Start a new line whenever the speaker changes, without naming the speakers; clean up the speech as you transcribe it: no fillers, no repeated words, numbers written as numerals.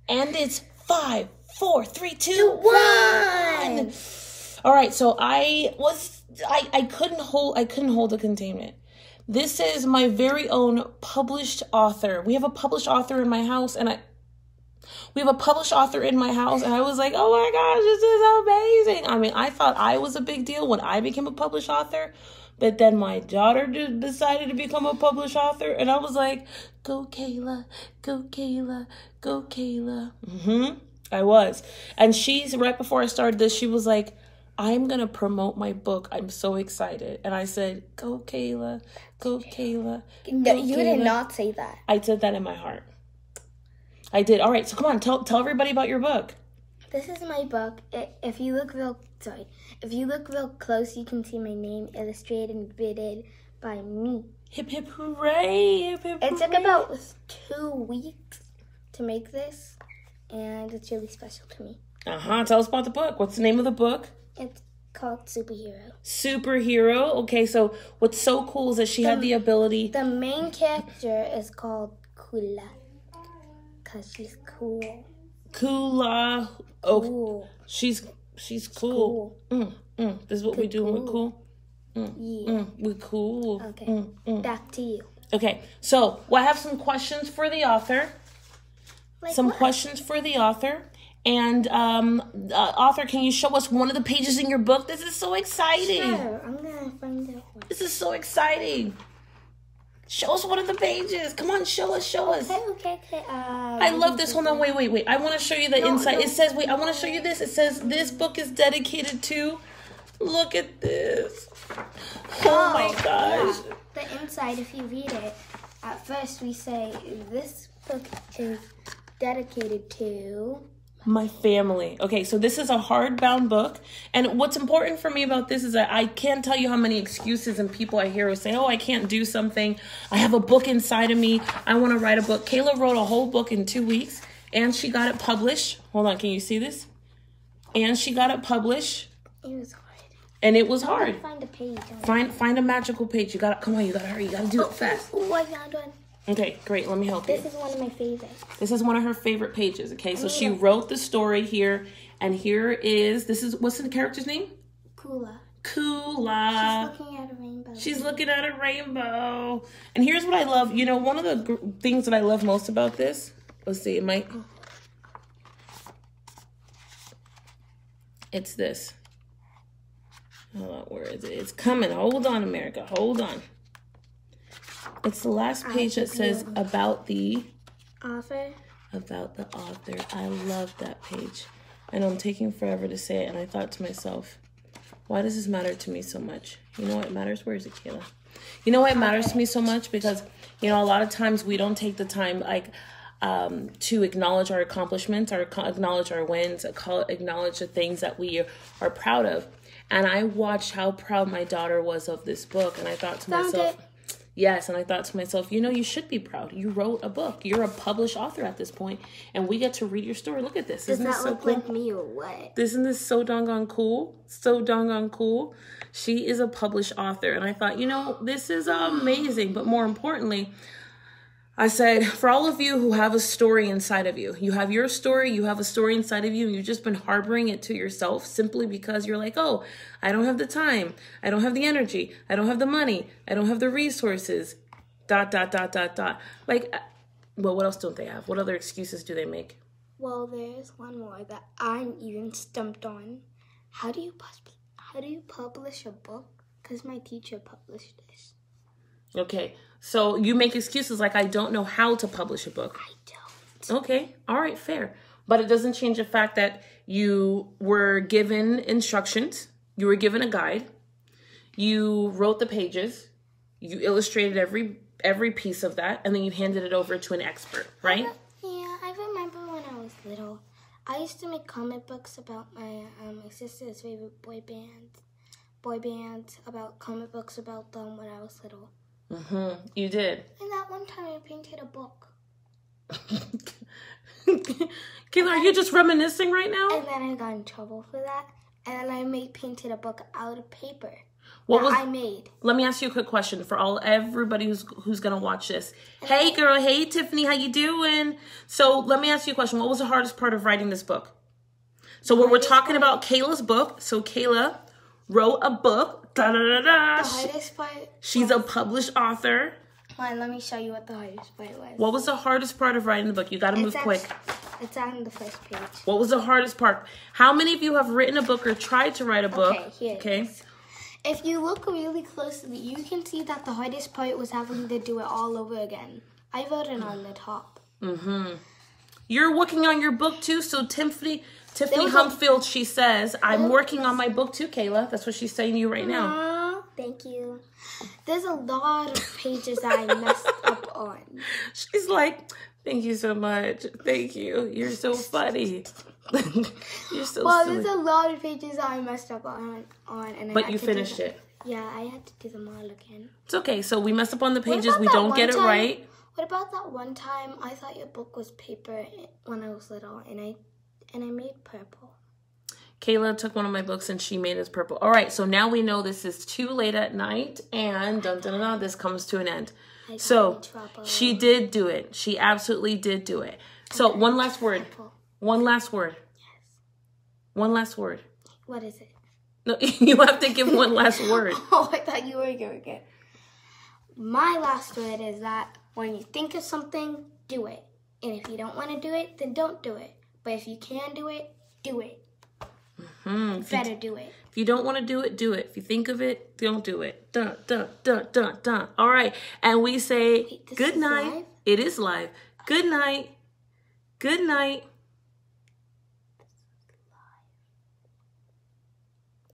And it's 5, 4, 3, 2, 1. All right, so I couldn't hold the containment. This is my very own published author. We have a published author in my house, and I was like, oh my gosh, this is amazing. I mean, I thought I was a big deal when I became a published author, but then my daughter decided to become a published author, and I was like, go Kayla, go Kayla, go Kayla. I was. And she's, right before I started this, she was like, I'm going to promote my book. I'm so excited. And I said, go Kayla, go Kayla.
No, you did not say that.
I said that in my heart. I did. All right, so come on, tell everybody about your book.
This is my book. If you look real close, you can see my name illustrated and written by me.
Hip hip hooray! Hip hip hooray!
It took about 2 weeks to make this, and it's really special to me.
Tell us about the book. What's the name of the book?
It's called Superhero.
Superhero. Okay, so what's so cool is that she had the ability.
The main character is called Kula, because she's cool.
Kula. Oh,
cool.
She's cool. This is what we do when we're cool.
Yeah.
We're cool.
Okay. Back to you.
Okay, so I have some questions for the author. Questions for the author. And author, can you show us one of the pages in your book? This is so exciting.
Sure, I'm going to find out one.
This is so exciting. Show us one of the pages. Come on, show us.
Okay.
I love this. Hold on, wait. I want to show you the inside. No. It says, I want to show you this. It says, this book is dedicated to, look at this. Oh my gosh.
Yeah. The inside, if you read it, at first we say, this book is dedicated to
my family. Okay, so this is a hardbound book. And what's important for me about this is that I can't tell you how many excuses and people I hear who say, oh, I can't do something. I have a book inside of me. I want to write a book. Kayla wrote a whole book in 2 weeks, and she got it published. Hold on, can you see this? And she got it published.
It was hard.
And it was hard.
Find a page.
Find a magical page. You gotta, come on, you gotta hurry. You gotta do it fast.
Oh, I found one.
Okay, great. Let me help you.
This is one of my favorites.
This is one of her favorite pages. Okay, so she wrote the story here, and here is, what's the character's name?
Kula.
Kula.
She's looking at a rainbow.
She's looking at a rainbow. And here's what I love. You know, one of the things that I love most about this, let's see, it might, it's this. Hold on, where is it? It's coming. Hold on, America. Hold on. It's the last page that says about the
author.
About the author. I love that page. I know I'm taking forever to say it, and I thought to myself, why does this matter to me so much? You know what matters? Where is it, Kayla? You know why it matters to me so much? Because, you know, a lot of times we don't take the time, to acknowledge our accomplishments, acknowledge our wins, acknowledge the things that we are proud of. And I watched how proud my daughter was of this book, and I thought to myself, yes, and I thought to myself, you know, you should be proud. You wrote a book. You're a published author at this point, and we get to read your story. Look at this.
Does that look like me or what?
Isn't this so doggone cool? So doggone cool. She is a published author, and I thought, you know, this is amazing. But more importantly, I said, for all of you who have a story inside of you, you have your story, you have a story inside of you, and you've just been harboring it to yourself simply because you're like, oh, I don't have the time, I don't have the energy, I don't have the money, I don't have the resources, ... Like, well, what else don't they have? What other excuses do they make?
Well, there's one more that I'm even stumped on. How do you publish a book? Because my teacher published this.
Okay, so you make excuses like, I don't know how to publish a book.
I don't.
Okay, all right, fair. But it doesn't change the fact that you were given instructions, you were given a guide, you wrote the pages, you illustrated every piece of that, and then you handed it over to an expert, right?
I remember when I was little, I used to make comic books about my sister's favorite boy bands, about comic books about them when I was little.
You did.
And that one time I painted a book.
Kayla, are you just reminiscing right now?
And then I got in trouble for that. And then I painted a book out of paper. I made.
Let me ask you a quick question for everybody who's gonna watch this. Hey girl, hey Tiffany, how you doing? So let me ask you a question. What was the hardest part of writing this book? So we're talking about Kayla's book. So Kayla wrote a book. Da, da, da, da.
The hardest part.
She's a published author.
Hold on, let me show you what the hardest part was.
What was the hardest part of writing the book? You got to move quick.
It's on the first page.
What was the hardest part? How many of you have written a book or tried to write a book?
Okay, here it is. If you look really closely, you can see that the hardest part was having to do it all over again. I wrote it on the top.
Mm-hmm. You're working on your book too, so Tiffany Humfield, she says, I'm working on my book too, Kayla. That's what she's saying to you right now.
Thank you. There's a lot of pages that I messed up on.
She's like, thank you so much. Thank you. You're so funny. You're so silly.
There's a lot of pages that I messed up on
but you finished it.
Yeah, I had to do them all again.
It's okay. So we mess up on the pages. We don't get it right.
What about that one time I thought your book was paper when I was little, and I made purple?
Kayla took one of my books and she made it purple. All right, so now we know this is too late at night, and dun, dun, dun, dun, this comes to an end. So she did do it. She absolutely did do it. So one last word. One last word.
Yes.
One last word.
What is it?
No, you have to give one last word.
Oh, I thought you were going to get. My last word is that when you think of something, do it. And if you don't want to do it, then don't do it. But if you can do it, do it. Mm-hmm. Better do it.
If you don't want to do it, do it. If you think of it, don't do it. Dun, dun, dun, dun, dun. All right. And we say good night. Live? It is live. Good night. Good night.